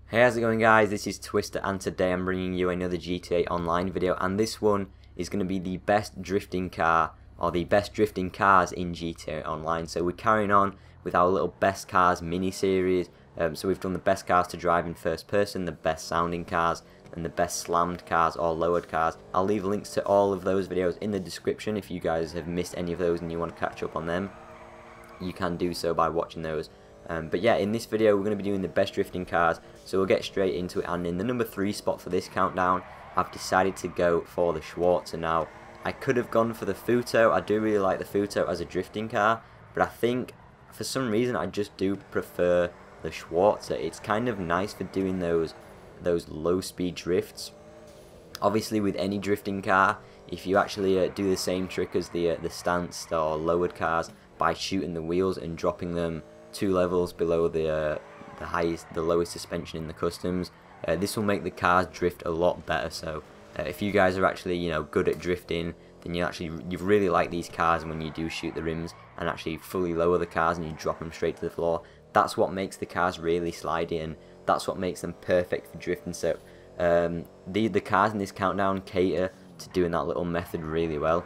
Hey, how's it going, guys? This is Twister, and today I'm bringing you another GTA Online video, and this one is going to be the best drifting car, or the best drifting cars in GTA Online. So we're carrying on with our little best cars mini-series. So we've done the best cars to drive in first person, the best sounding cars, and the best slammed cars or lowered cars. I'll leave links to all of those videos in the description. If you guys have missed any of those and you want to catch up on them, you can do so by watching those. But yeah, in this video we're going to be doing the best drifting cars, so we'll get straight into it. And in the number 3 spot for this countdown, I've decided to go for the Schwarzer. Now, I could have gone for the Futo. I do really like the Futo as a drifting car, but I think for some reason I just do prefer the Schwarzer. It's kind of nice for doing those low speed drifts. Obviously, with any drifting car, if you actually do the same trick as the stance or lowered cars by shooting the wheels and dropping them 2 levels below the lowest suspension in the customs, this will make the cars drift a lot better. So if you guys are actually good at drifting, then you really like these cars. And when you do shoot the rims and actually fully lower the cars and you drop them straight to the floor, that's what makes the cars really slidey, and that's what makes them perfect for drifting. So the cars in this countdown cater to doing that little method really well.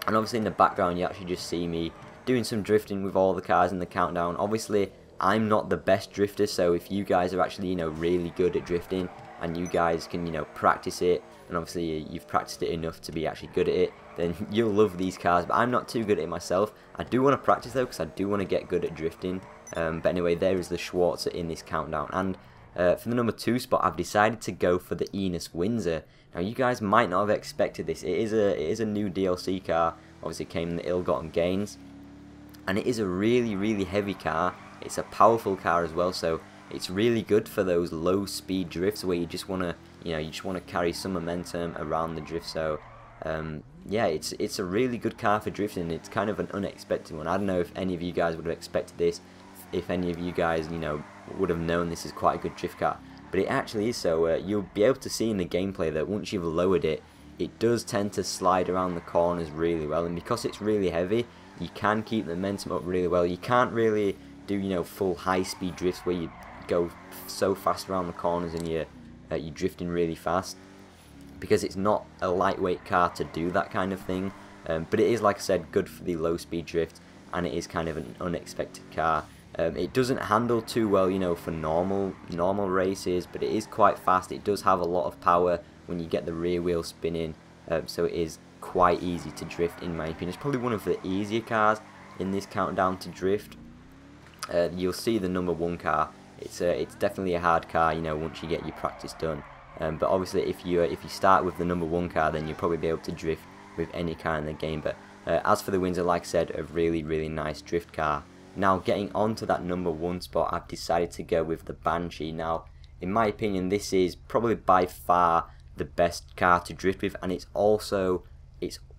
And obviously in the background you actually just see me doing some drifting with all the cars in the countdown. Obviously I'm not the best drifter, so if you guys are actually really good at drifting and you guys can practice it, and obviously you've practiced it enough to be actually good at it, then you'll love these cars. But I'm not too good at it myself. I do want to practice though, because I do want to get good at drifting. But anyway, there is the Schwarzer in this countdown. And for the number 2 spot, I've decided to go for the Enos Windsor. Now, you guys might not have expected this. It is a new DLC car. Obviously, it came in the Ill-Gotten Gains, and it is a really heavy car. It's a powerful car as well, so it's really good for those low speed drifts where you just want to carry some momentum around the drift. So yeah, it's a really good car for drifting. It's kind of an unexpected one. I don't know if any of you guys would have expected this, if any of you guys would have known this is quite a good drift car, but it actually is. So you'll be able to see in the gameplay that once you've lowered it, it does tend to slide around the corners really well, and because it's really heavy, you can keep the momentum up really well. You can't really do full high speed drifts where you go so fast around the corners and you're drifting really fast, because it's not a lightweight car to do that kind of thing. But it is, like I said, good for the low speed drift, and it is kind of an unexpected car. It doesn't handle too well for normal races, but it is quite fast. It does have a lot of power when you get the rear wheel spinning, so it is quite easy to drift in my opinion. It's probably one of the easier cars in this countdown to drift. You'll see the number 1 car. It's definitely a hard car once you get your practice done. But obviously if you start with the number 1 car, then you'll probably be able to drift with any car in the game. But as for the Windsor, like I said, a really nice drift car. Now, getting on to that number 1 spot, I've decided to go with the Banshee. Now, in my opinion, this is probably by far the best car to drift with, and it's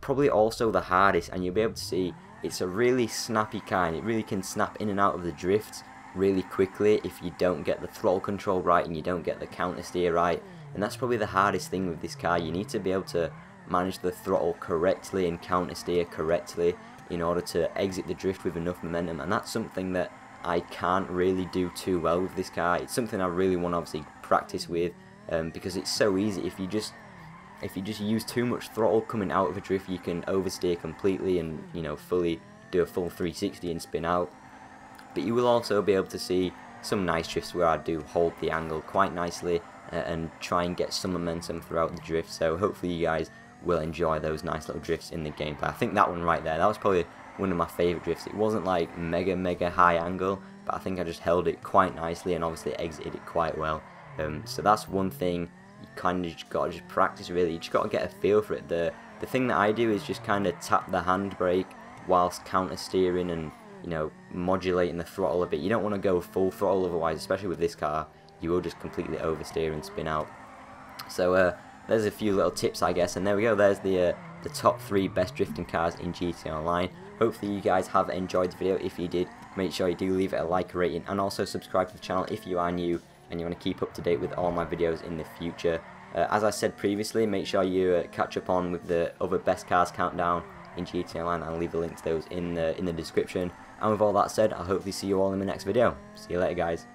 probably also the hardest. And you'll be able to see it's a really snappy car, and it really can snap in and out of the drifts really quickly if you don't get the throttle control right and you don't get the counter steer right. And that's probably the hardest thing with this car. You need to be able to manage the throttle correctly and counter steer correctly in order to exit the drift with enough momentum, and that's something that I can't really do too well with this car. It's something I really want to obviously practice with, because it's so easy. If you just use too much throttle coming out of a drift, you can oversteer completely and fully do a full 360 and spin out. But you will also be able to see some nice drifts where I do hold the angle quite nicely and try and get some momentum throughout the drift. So hopefully you guys will enjoy those nice little drifts in the gameplay. I think that one right there, that was probably one of my favourite drifts. It wasn't like mega high angle, but I think I just held it quite nicely and obviously exited it quite well. So that's one thing you kind of just got to practice really. You just got to get a feel for it. The thing that I do is just kind of tap the handbrake whilst counter steering and modulating the throttle a bit. You don't want to go full throttle, otherwise, especially with this car, you will just completely oversteer and spin out. So there's a few little tips, I guess, and there we go. There's the top 3 best drifting cars in GTA Online. Hopefully you guys have enjoyed the video. If you did, make sure you do leave it a like, rating, and also subscribe to the channel if you are new and you want to keep up to date with all my videos in the future. As I said previously, make sure you catch up on with the other best cars countdown in GTA Online. I'll leave a link to those in the description. And with all that said, I'll hopefully see you all in the next video. See you later, guys.